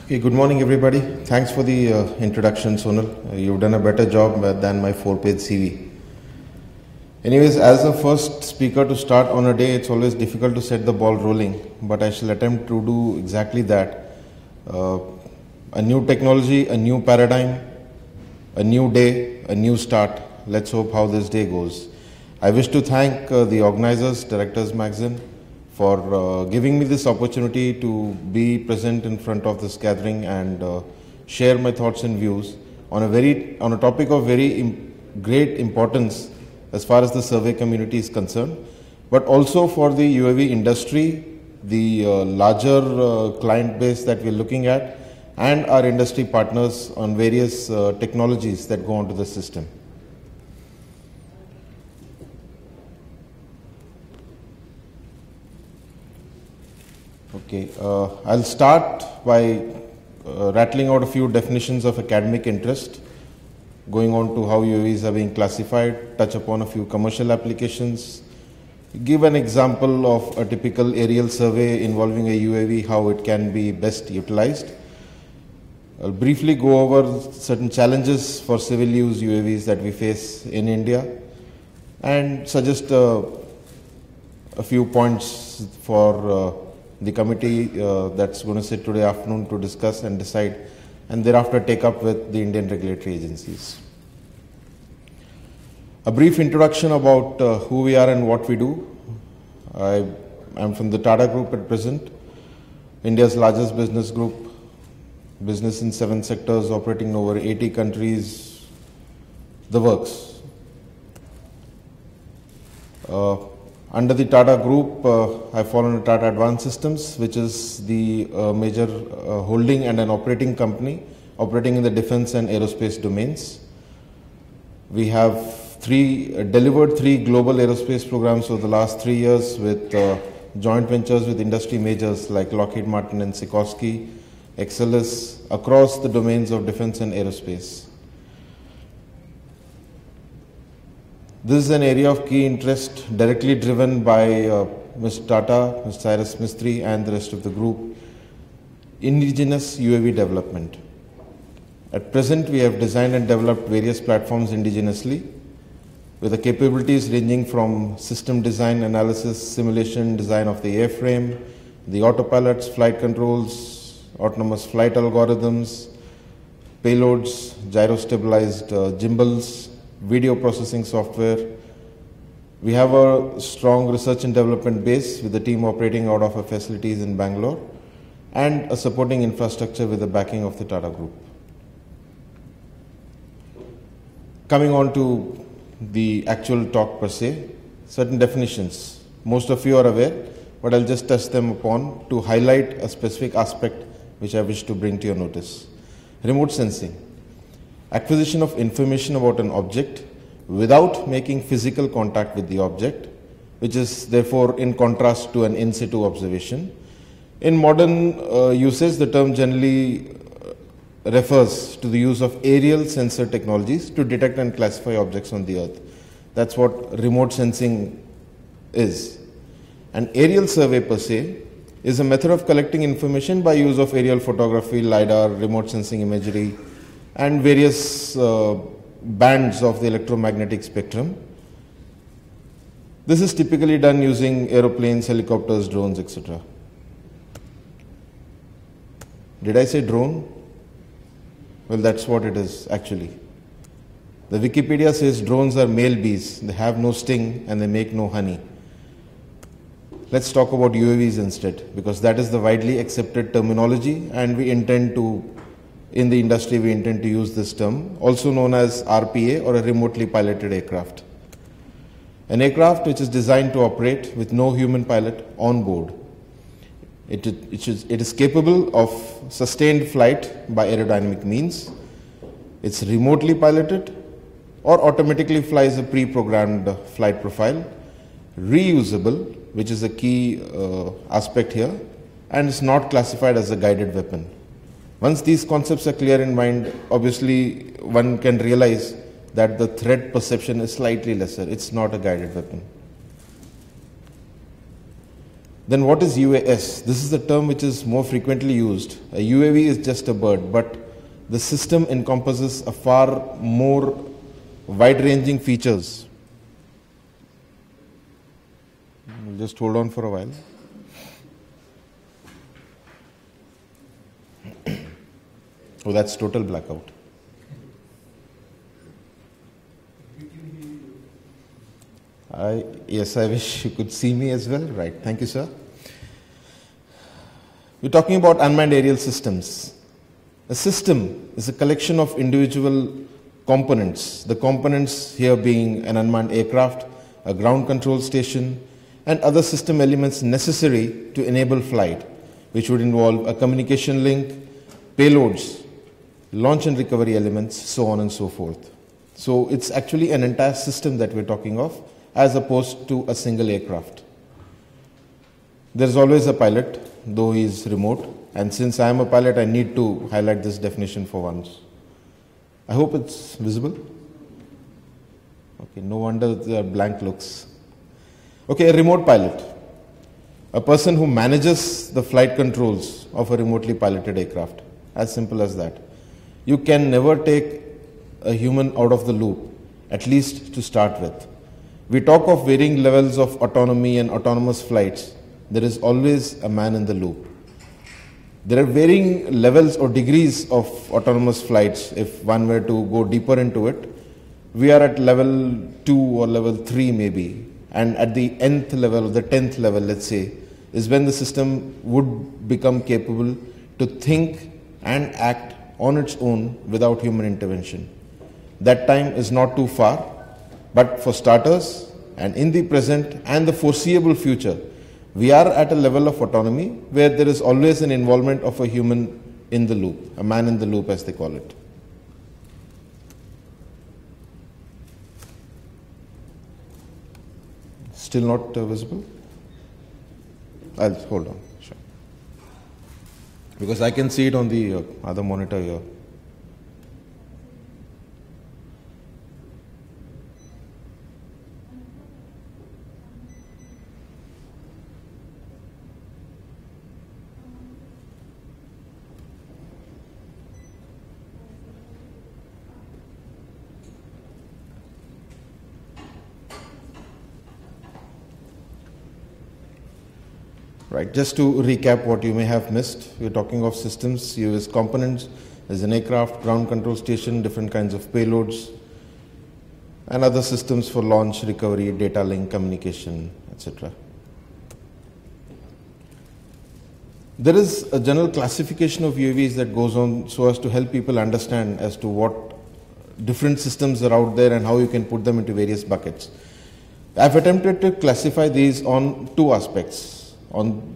Okay, good morning, everybody. Thanks for the introduction, Sonal. You've done a better job than my 4-page CV. Anyways, as a first speaker to start on a day, it's always difficult to set the ball rolling, but I shall attempt to do exactly that. A new technology, a new paradigm, a new day, a new start. Let's hope how this day goes. I wish to thank the organizers, Directors Magazine, for giving me this opportunity to be present in front of this gathering and share my thoughts and views on a topic of very great importance as far as the survey community is concerned, but also for the UAV industry, the larger client base that we're looking at, and our industry partners on various technologies that go onto the system. Okay, I'll start by rattling out a few definitions of academic interest, going on to how UAVs are being classified, touch upon a few commercial applications, give an example of a typical aerial survey involving a UAV, how it can be best utilized. I'll briefly go over certain challenges for civil use UAVs that we face in India and suggest a few points for the committee that's going to sit today afternoon to discuss and decide, and thereafter take up with the Indian regulatory agencies. A brief introduction about who we are and what we do. I am from the Tata Group at present, India's largest business group, business in 7 sectors, operating in over 80 countries, the works. Under the Tata Group, I fall under Tata Advanced Systems, which is the major holding and an operating company operating in the defense and aerospace domains. We have delivered 3 global aerospace programs over the last 3 years with joint ventures with industry majors like Lockheed Martin and Sikorsky, Excelis, across the domains of defense and aerospace. This is an area of key interest directly driven by Mr. Tata, Mr. Cyrus Mistry and the rest of the group, indigenous UAV development. At present, we have designed and developed various platforms indigenously with the capabilities ranging from system design, analysis, simulation, design of the airframe, the autopilots, flight controls, autonomous flight algorithms, payloads, gyro-stabilized gimbals, video processing software. We have a strong research and development base with the team operating out of our facilities in Bangalore and a supporting infrastructure with the backing of the Tata Group. Coming on to the actual talk per se, certain definitions. Most of you are aware, but I'll just touch them upon to highlight a specific aspect which I wish to bring to your notice. Remote sensing. Acquisition of information about an object without making physical contact with the object, which is therefore in contrast to an in situ observation. In modern usage, the term generally refers to the use of aerial sensor technologies to detect and classify objects on the earth. That's what remote sensing is. An aerial survey per se is a method of collecting information by use of aerial photography, LiDAR, remote sensing imagery, and various bands of the electromagnetic spectrum. This is typically done using aeroplanes, helicopters, drones, etc. Did I say drone? Well, that's what it is actually. The Wikipedia says drones are male bees. They have no sting and they make no honey. Let's talk about UAVs instead, because that is the widely accepted terminology, and in the industry, we intend to use this term, also known as RPA, or a remotely piloted aircraft. An aircraft which is designed to operate with no human pilot on board. It is capable of sustained flight by aerodynamic means. It's remotely piloted or automatically flies a pre-programmed flight profile. Reusable, which is a key aspect here, and it's not classified as a guided weapon. Once these concepts are clear in mind, obviously one can realize that the threat perception is slightly lesser. It's not a guided weapon. Then what is UAS? This is the term which is more frequently used. A UAV is just a bird, but the system encompasses a far more wide-ranging features. We'll just hold on for a while. Oh, that's total blackout. Yes, I wish you could see me as well. Right, thank you, sir. We're talking about unmanned aerial systems. A system is a collection of individual components. The components here being an unmanned aircraft, a ground control station, and other system elements necessary to enable flight, which would involve a communication link, payloads, launch and recovery elements, so on and so forth. So it's actually an entire system that we're talking of, as opposed to a single aircraft. There's always a pilot, though he is remote, and since I am a pilot, I need to highlight this definition for once. I hope it's visible. Okay, no wonder there are blank looks. Okay, a remote pilot, a person who manages the flight controls of a remotely piloted aircraft, as simple as that. You can never take a human out of the loop, at least to start with. We talk of varying levels of autonomy and autonomous flights. There is always a man in the loop. There are varying levels or degrees of autonomous flights. If one were to go deeper into it, we are at level 2 or level 3 maybe. And at the nth level, the 10th level, let's say, is when the system would become capable to think and act on its own without human intervention. That time is not too far, but for starters, and in the present and the foreseeable future, we are at a level of autonomy where there is always an involvement of a human in the loop, a man in the loop as they call it. Still not visible? I'll hold on, sure. Because I can see it on the other monitor here. Right, just to recap what you may have missed, we're talking of systems, UAS components, there's an aircraft, ground control station, different kinds of payloads, and other systems for launch, recovery, data link, communication, etc. There is a general classification of UAVs that goes on so as to help people understand as to what different systems are out there and how you can put them into various buckets. I've attempted to classify these on two aspects.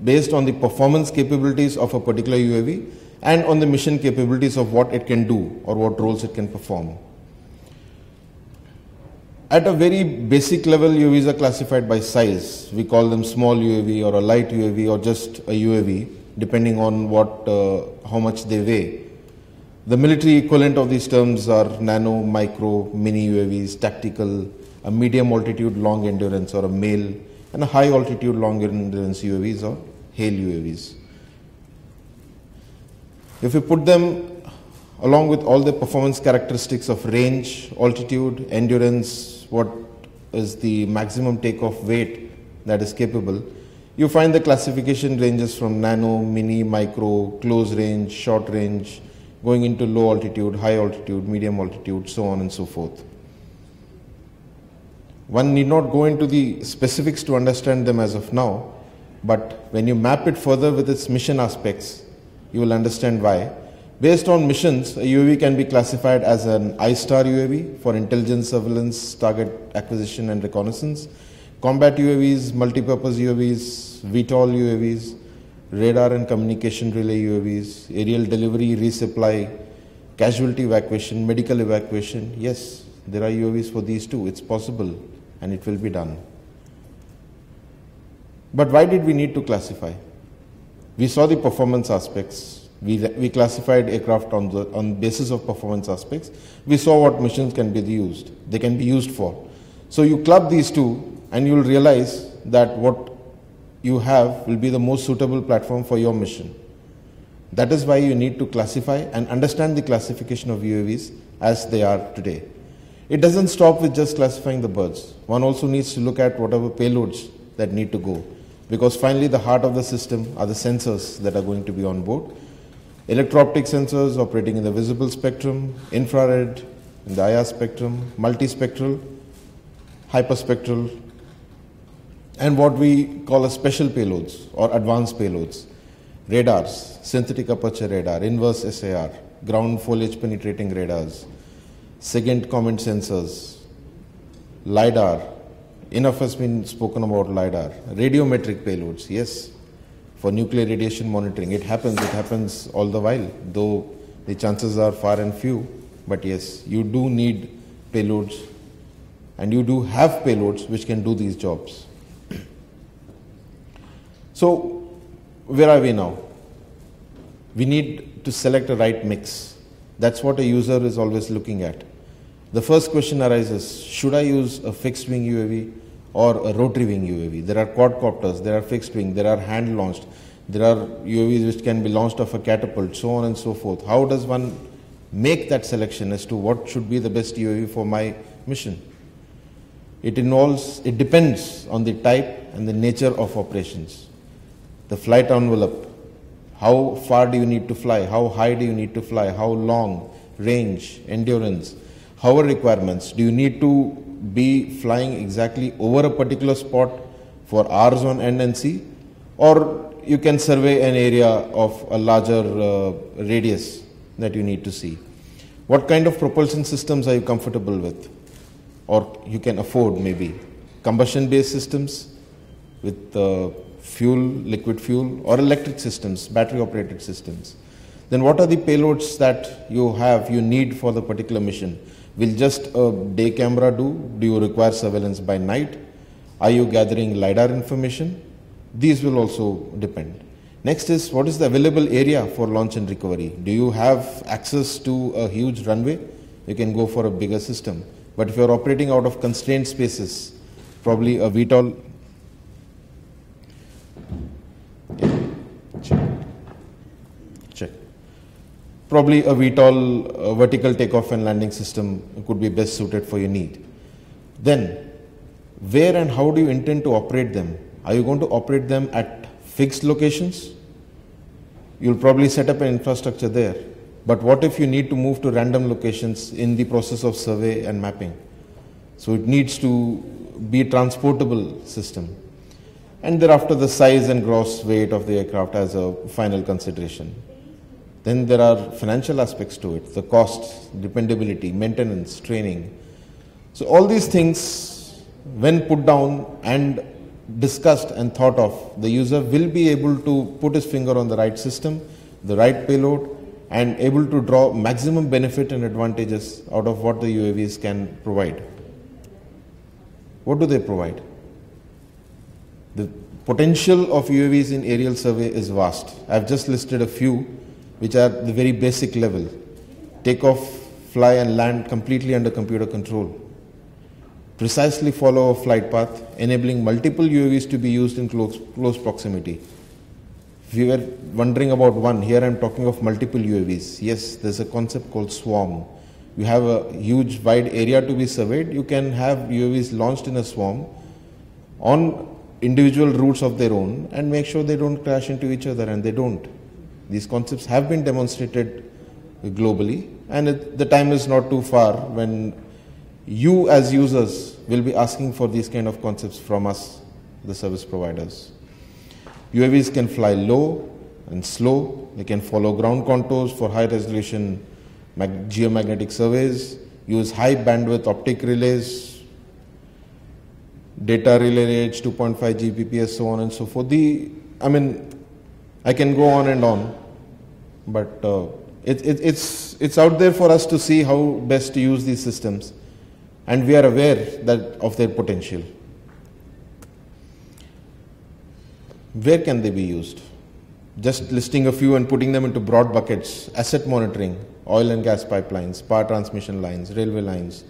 Based on the performance capabilities of a particular UAV and on the mission capabilities of what it can do or what roles it can perform. At a very basic level, UAVs are classified by size. We call them small UAV or a light UAV or just a UAV, depending on how much they weigh. The military equivalent of these terms are nano, micro, mini UAVs, tactical, a medium altitude long endurance or a MALE, and a high altitude long endurance UAVs or HALE UAVs. If we put them along with all the performance characteristics of range, altitude, endurance, what is the maximum takeoff weight that is capable, you find the classification ranges from nano, mini, micro, close range, short range, going into low altitude, high altitude, medium altitude, so on and so forth. One need not go into the specifics to understand them as of now, but when you map it further with its mission aspects, you will understand why. Based on missions, a UAV can be classified as an I-STAR UAV for intelligence, surveillance, target acquisition and reconnaissance, combat UAVs, multipurpose UAVs, VTOL UAVs, radar and communication relay UAVs, aerial delivery, resupply, casualty evacuation, medical evacuation. Yes, there are UAVs for these too. It's possible and it will be done. But why did we need to classify? We saw the performance aspects. We classified aircraft on basis of performance aspects. We saw what missions can be used. They can be used for. So you club these two and you will realize that what you have will be the most suitable platform for your mission. That is why you need to classify and understand the classification of UAVs as they are today. It doesn't stop with just classifying the birds. One also needs to look at whatever payloads that need to go, because finally the heart of the system are the sensors that are going to be on board. Electro-optic sensors operating in the visible spectrum, infrared, in the IR spectrum, multispectral, hyperspectral, and what we call as special payloads or advanced payloads. Radars, synthetic aperture radar, inverse SAR, ground foliage penetrating radars, SIGINT comment sensors, LiDAR. Enough has been spoken about LiDAR. Radiometric payloads, yes, for nuclear radiation monitoring. It happens all the while, though the chances are far and few. But yes, you do need payloads, and you do have payloads which can do these jobs. So, where are we now? We need to select a right mix. That's what a user is always looking at. The first question arises, should I use a fixed wing UAV or a rotary wing UAV? There are quadcopters, there are fixed wing, there are hand launched, there are UAVs which can be launched off a catapult, so on and so forth. How does one make that selection as to what should be the best UAV for my mission? It depends on the type and the nature of operations. The flight envelope, how far do you need to fly, how high do you need to fly, how long, range, endurance, hover requirements. Do you need to be flying exactly over a particular spot for hours on end and see, or you can survey an area of a larger radius that you need to see. What kind of propulsion systems are you comfortable with, or you can afford maybe? Combustion based systems with fuel, liquid fuel, or electric systems, battery operated systems. Then what are the payloads that you need for the particular mission? Will just a day camera do? Do you require surveillance by night? Are you gathering LiDAR information? These will also depend. Next is, what is the available area for launch and recovery? Do you have access to a huge runway? You can go for a bigger system. But if you're operating out of constrained spaces, probably a VTOL. Check. Probably a VTOL vertical takeoff and landing system could be best suited for your need. Then, where and how do you intend to operate them? Are you going to operate them at fixed locations? You'll probably set up an infrastructure there. But what if you need to move to random locations in the process of survey and mapping? So it needs to be a transportable system. And thereafter, the size and gross weight of the aircraft as a final consideration. Then there are financial aspects to it, the costs, dependability, maintenance, training. So all these things, when put down and discussed and thought of, the user will be able to put his finger on the right system, the right payload, and able to draw maximum benefit and advantages out of what the UAVs can provide. What do they provide? The potential of UAVs in aerial survey is vast. I've just listed a few which are the very basic level. Takeoff, fly and land completely under computer control. Precisely follow a flight path, enabling multiple UAVs to be used in close proximity. If you were wondering about one, here I'm talking of multiple UAVs. Yes, there's a concept called swarm. You have a huge wide area to be surveyed. You can have UAVs launched in a swarm on individual routes of their own and make sure they don't crash into each other, and they don't. These concepts have been demonstrated globally, and the time is not too far when you as users will be asking for these kind of concepts from us, the service providers. UAVs can fly low and slow. They can follow ground contours for high resolution geomagnetic surveys, use high bandwidth optic relays, data relay rates, 2.5 Gbps, so on and so forth. I can go on and on, but it's out there for us to see how best to use these systems, and we are aware of their potential. Where can they be used? Just listing a few and putting them into broad buckets: asset monitoring, oil and gas pipelines, power transmission lines, railway lines.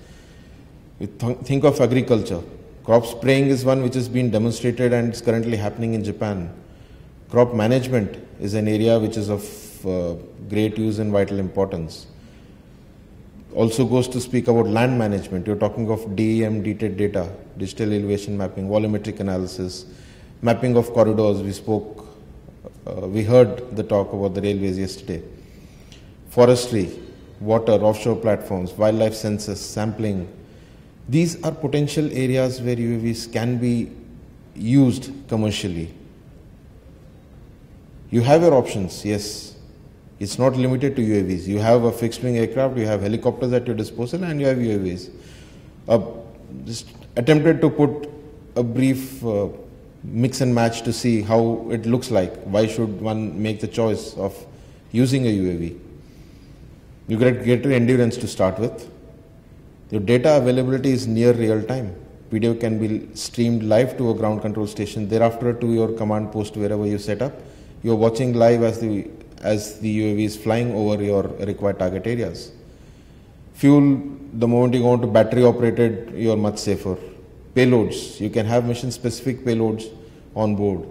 Think of agriculture, Crop spraying is one which has been demonstrated and is currently happening in Japan. Crop management is an area which is of great use and vital importance. Also goes to speak about land management. You're talking of DEM, DTED data, digital elevation mapping, volumetric analysis, mapping of corridors. We heard the talk about the railways yesterday. Forestry, water, offshore platforms, wildlife census, sampling. These are potential areas where UAVs can be used commercially. You have your options, yes. It's not limited to UAVs. You have a fixed wing aircraft, you have helicopters at your disposal, and you have UAVs. Just attempted to put a brief mix and match to see how it looks like. Why should one make the choice of using a UAV? You get greater endurance to start with. Your data availability is near real time. Video can be streamed live to a ground control station, thereafter to your command post wherever you set up. You are watching live as the UAV is flying over your required target areas. Fuel, the moment you go into battery operated, you are much safer. Payloads, you can have mission specific payloads on board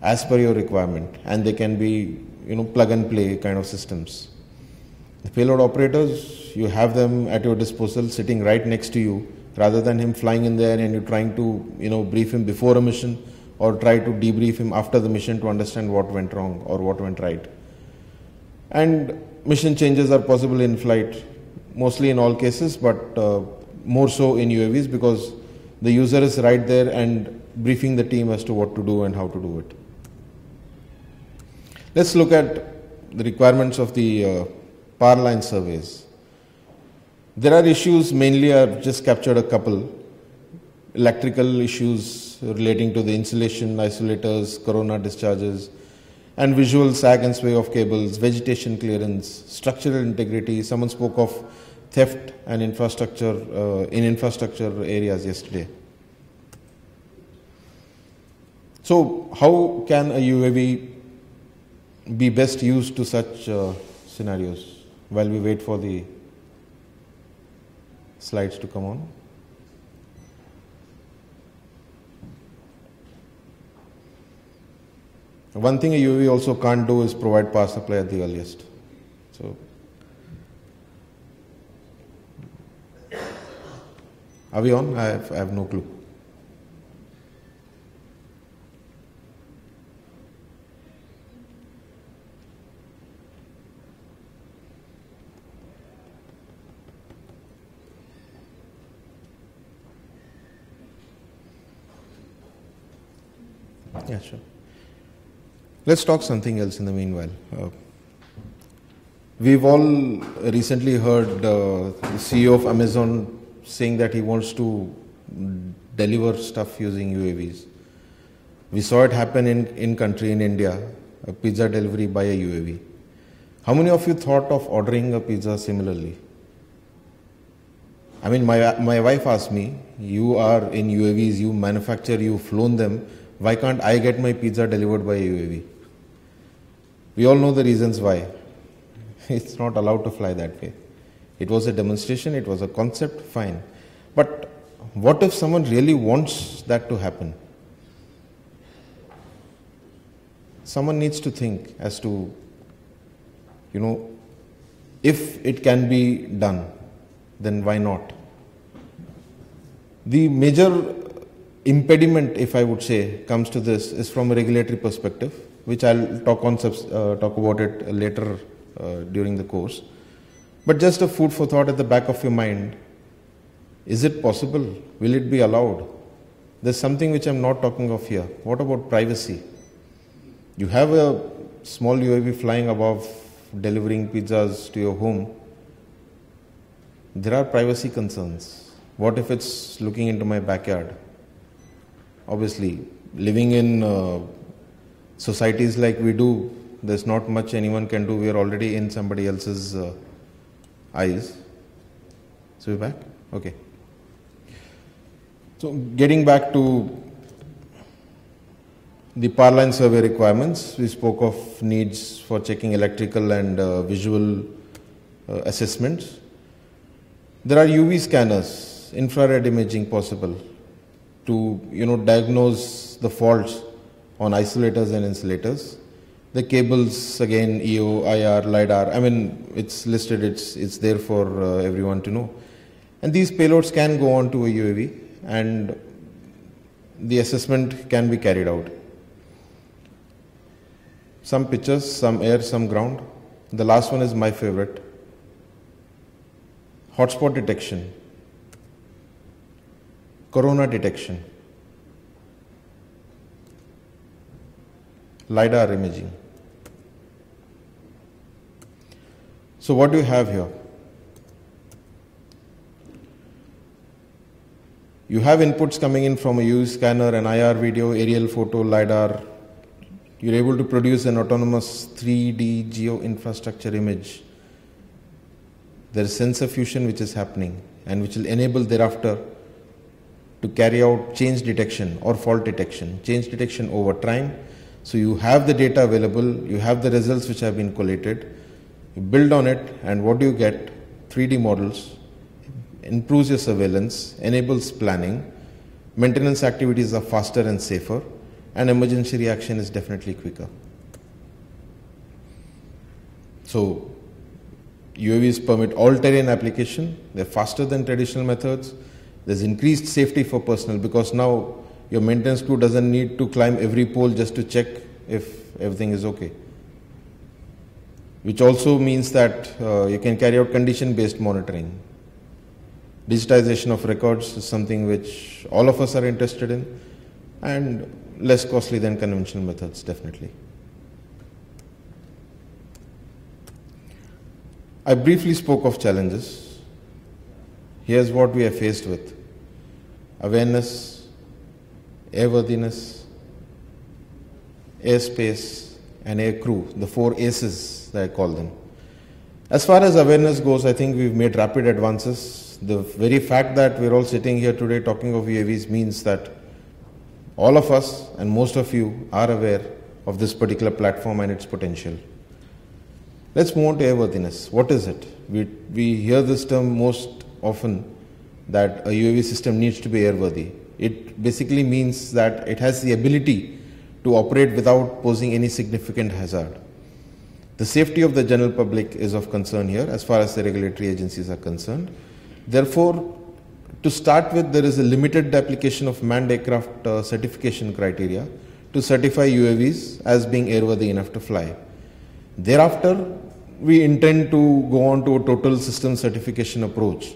as per your requirement, and they can be plug and play kind of systems. The payload operators, you have them at your disposal sitting right next to you, rather than him flying in there and you trying to brief him before a mission or try to debrief him after the mission to understand what went wrong or what went right. And mission changes are possible in flight, mostly in all cases, but more so in UAVs because the user is right there and briefing the team as to what to do and how to do it. Let's look at the requirements of the power line surveys. There are issues, mainly I've just captured a couple. Electrical issues relating to the insulation, isolators, corona discharges, and visual sag and sway of cables, vegetation clearance, structural integrity. Someone spoke of theft and infrastructure in infrastructure areas yesterday. So how can a UAV be best used to such scenarios? While we wait for the slides to come on. One thing a UAV also can't do is provide power supply at the earliest. So, are we on? I have no clue. Yeah, sure. Let's talk something else in the meanwhile. We've all recently heard the CEO of Amazon saying that he wants to deliver stuff using UAVs. We saw it happen in country, in India, a pizza delivery by a UAV. How many of you thought of ordering a pizza similarly? I mean, my wife asked me, you are in UAVs, you manufacture, you've flown them, why can't I get my pizza delivered by a UAV? We all know the reasons why. It's not allowed to fly that way. It was a demonstration, it was a concept, fine. But what if someone really wants that to happen? Someone needs to think as to, if it can be done, then why not? The major impediment, if I would say, comes to this is from a regulatory perspective, which I'll talk about it later during the course. But just a food for thought at the back of your mind. Is it possible? Will it be allowed? There's something which I'm not talking of here. What about privacy? You have a small UAV flying above, delivering pizzas to your home. There are privacy concerns. What if it's looking into my backyard? Obviously, living in societies like we do, there's not much anyone can do. We are already in somebody else's eyes. So we're back? Okay. So getting back to the power line survey requirements, we spoke of needs for checking electrical and visual assessments. There are UV scanners, infrared imaging possible. to diagnose the faults on isolators and insulators. The cables, again, EO, IR, LiDAR, I mean, it's listed, it's there for everyone to know. And these payloads can go on to a UAV and the assessment can be carried out. Some pictures, some air, some ground. The last one is my favorite. Hotspot detection, corona detection, LiDAR imaging. So what do you have here? You have inputs coming in from a UV scanner, an IR video, aerial photo, LiDAR. You're able to produce an autonomous 3D geo infrastructure image. There is sensor fusion which is happening and which will enable thereafter to carry out change detection or fault detection, change detection over time. So you have the data available, you have the results which have been collated, you build on it, and what do you get? 3D models, improves your surveillance, enables planning, maintenance activities are faster and safer, and emergency reaction is definitely quicker. So UAVs permit all-terrain application, they're faster than traditional methods, there's increased safety for personnel because now your maintenance crew doesn't need to climb every pole just to check if everything is okay. Which also means that you can carry out condition-based monitoring. Digitization of records is something which all of us are interested in and less costly than conventional methods, definitely. I briefly spoke of challenges. Here's what we are faced with. Awareness, airworthiness, airspace, and air crew, the 4 ACEs that I call them. As far as awareness goes, I think we've made rapid advances. The very fact that we're all sitting here today talking of UAVs means that all of us and most of you are aware of this particular platform and its potential. Let's move on to airworthiness. What is it? We hear this term most often that a UAV system needs to be airworthy. It basically means that it has the ability to operate without posing any significant hazard. The safety of the general public is of concern here as far as the regulatory agencies are concerned. Therefore, to start with, there is a limited application of manned aircraft certification criteria to certify UAVs as being airworthy enough to fly. Thereafter, we intend to go on to a total system certification approach.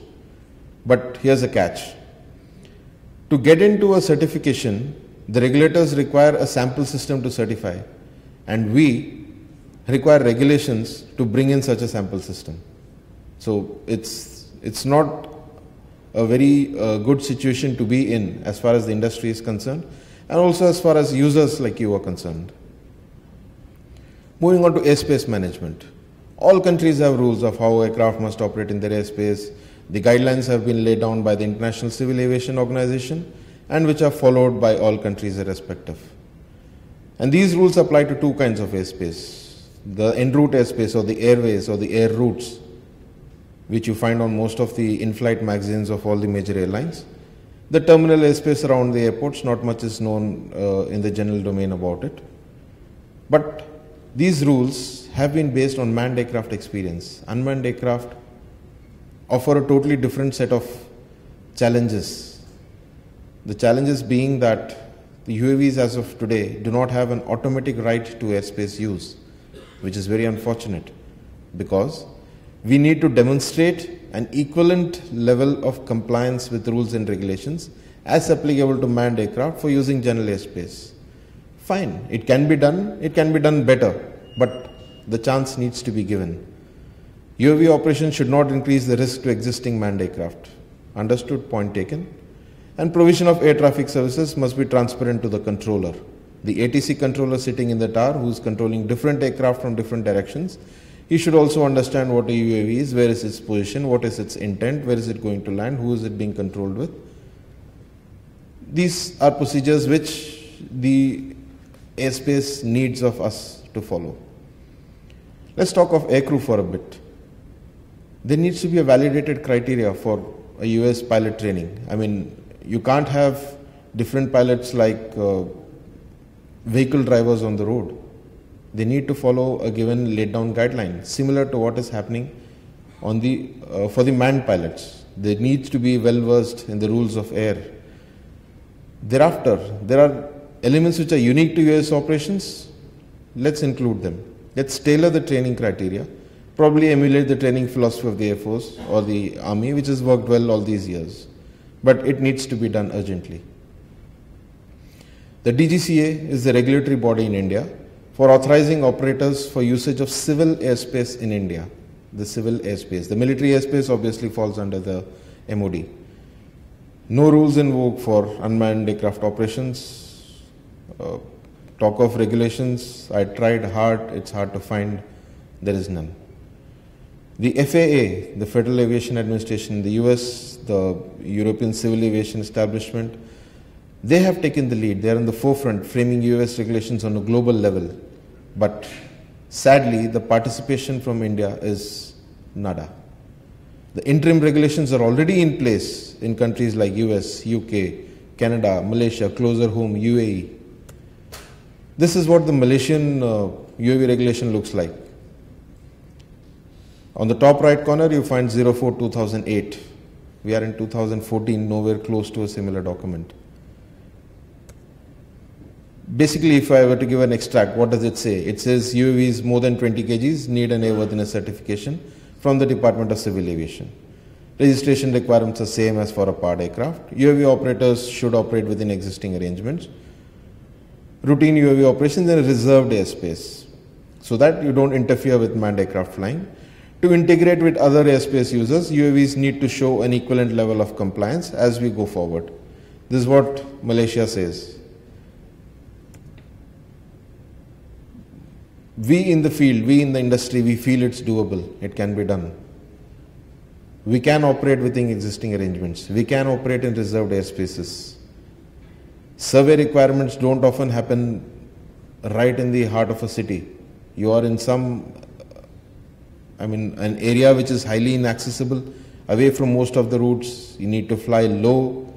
But here's a catch. To get into a certification, the regulators require a sample system to certify, and we require regulations to bring in such a sample system. So it's not a very good situation to be in as far as the industry is concerned, and also as far as users like you are concerned. Moving on to airspace management. All countries have rules of how aircraft must operate in their airspace. The guidelines have been laid down by the International Civil Aviation Organization and which are followed by all countries irrespective. And these rules apply to 2 kinds of airspace. The en route airspace, or the airways or the air routes, which you find on most of the in-flight magazines of all the major airlines. The terminal airspace around the airports, not much is known in the general domain about it. But these rules have been based on manned aircraft experience. Unmanned aircraft offer a totally different set of challenges. The challenges being that the UAVs as of today do not have an automatic right to airspace use, which is very unfortunate because we need to demonstrate an equivalent level of compliance with rules and regulations as applicable to manned aircraft for using general airspace. Fine, it can be done better, but the chance needs to be given. UAV operations should not increase the risk to existing manned aircraft. Understood, point taken. And provision of air traffic services must be transparent to the controller. The ATC controller sitting in the tower who is controlling different aircraft from different directions, he should also understand what a UAV is, where is its position, what is its intent, where is it going to land, who is it being controlled with. These are procedures which the airspace needs of us to follow. Let's talk of aircrew for a bit. There needs to be a validated criteria for a US pilot training. I mean, you can't have different pilots like vehicle drivers on the road. They need to follow a given laid down guideline, similar to what is happening on for the manned pilots. They need to be well versed in the rules of air. Thereafter, there are elements which are unique to US operations. Let's include them. Let's tailor the training criteria, probably emulate the training philosophy of the Air Force or the Army, which has worked well all these years. But it needs to be done urgently. The DGCA is the regulatory body in India for authorizing operators for usage of civil airspace in India. The civil airspace. The military airspace obviously falls under the MOD. No rules in vogue for unmanned aircraft operations. Talk of regulations, I tried hard, it's hard to find, there is none. The FAA, the Federal Aviation Administration in the US, the European Civil Aviation Establishment, they have taken the lead. They are in the forefront, framing US regulations on a global level. But sadly, the participation from India is nada. The interim regulations are already in place in countries like US, UK, Canada, Malaysia, closer home, UAE. This is what the Malaysian UAV regulation looks like. On the top right corner, you find 04-2008. We are in 2014, nowhere close to a similar document. Basically, if I were to give an extract, what does it say? It says UAVs more than 20 kgs need an airworthiness certification from the Department of Civil Aviation. Registration requirements are same as for a powered aircraft. UAV operators should operate within existing arrangements. Routine UAV operations in a reserved airspace so that you don't interfere with manned aircraft flying. To integrate with other airspace users, UAVs need to show an equivalent level of compliance as we go forward. This is what Malaysia says. We in the field, we in the industry, we feel it's doable. It can be done. We can operate within existing arrangements. We can operate in reserved airspaces. Survey requirements don't often happen right in the heart of a city. You are in an area which is highly inaccessible, away from most of the routes. You need to fly low.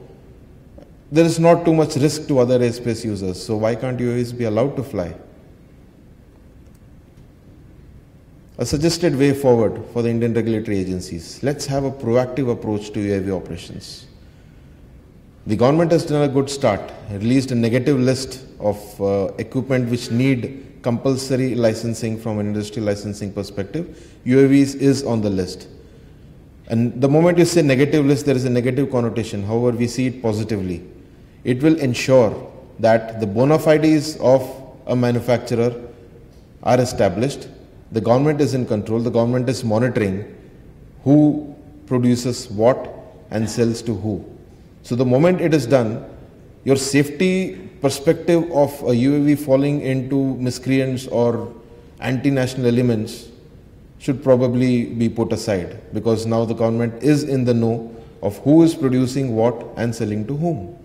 There is not too much risk to other airspace users. So why can't UAVs be allowed to fly? A suggested way forward for the Indian regulatory agencies. Let's have a proactive approach to UAV operations. The government has done a good start, released a negative list of equipment which need compulsory licensing from an industry licensing perspective. UAVs is on the list. And the moment you say negative list, there is a negative connotation. However, we see it positively. It will ensure that the bona fides of a manufacturer are established. The government is in control. The government is monitoring who produces what and sells to who. So the moment it is done, your safety perspective of a UAV falling into miscreants or anti-national elements should probably be put aside, because now the government is in the know of who is producing what and selling to whom.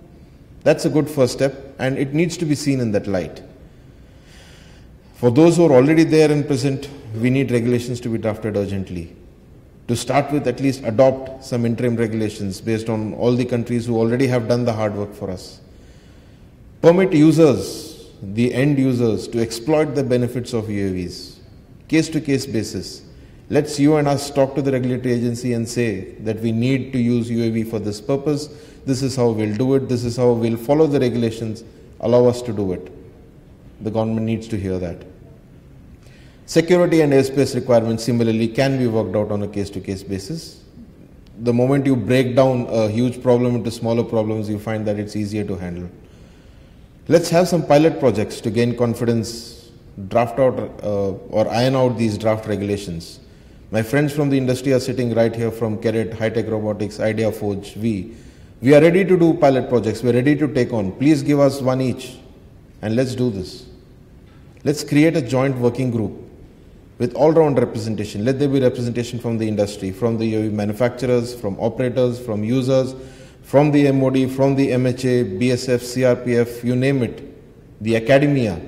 That's a good first step, and it needs to be seen in that light. For those who are already there and present, we need regulations to be drafted urgently. To start with, at least adopt some interim regulations based on all the countries who already have done the hard work for us. Permit users, the end users, to exploit the benefits of UAVs, case-to-case basis. Let's you and us talk to the regulatory agency and say that we need to use UAV for this purpose. This is how we'll do it. This is how we'll follow the regulations. Allow us to do it. The government needs to hear that. Security and airspace requirements similarly can be worked out on a case-to-case basis. The moment you break down a huge problem into smaller problems, you find that it's easier to handle. Let's have some pilot projects to gain confidence, draft out or iron out these draft regulations. My friends from the industry are sitting right here from Carrot, High-Tech Robotics, IdeaForge, We are ready to do pilot projects. We're ready to take on. Please give us one each and let's do this. Let's create a joint working group with all-round representation. Let there be representation from the industry, from the UAV manufacturers, from operators, from users, from the MOD, from the MHA, BSF, CRPF, you name it, the academia.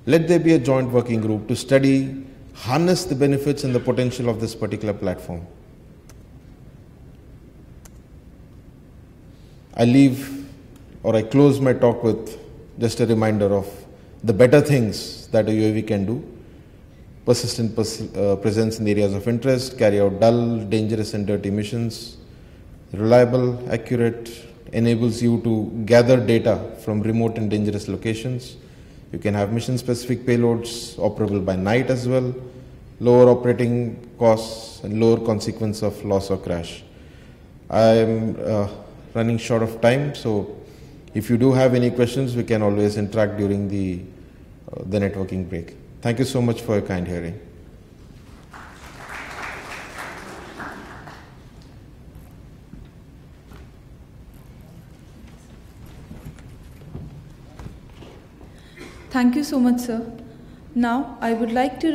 Let there be a joint working group to study, harness the benefits and the potential of this particular platform. I leave or I close my talk with just a reminder of the better things that a UAV can do. Persistent presence in the areas of interest, carry out dull, dangerous and dirty missions, reliable, accurate, enables you to gather data from remote and dangerous locations. You can have mission-specific payloads operable by night as well, lower operating costs and lower consequence of loss or crash. I am running short of time, so if you do have any questions, we can always interact during the networking break. Thank you so much for your kind hearing. Thank you so much, sir. Now, I would like to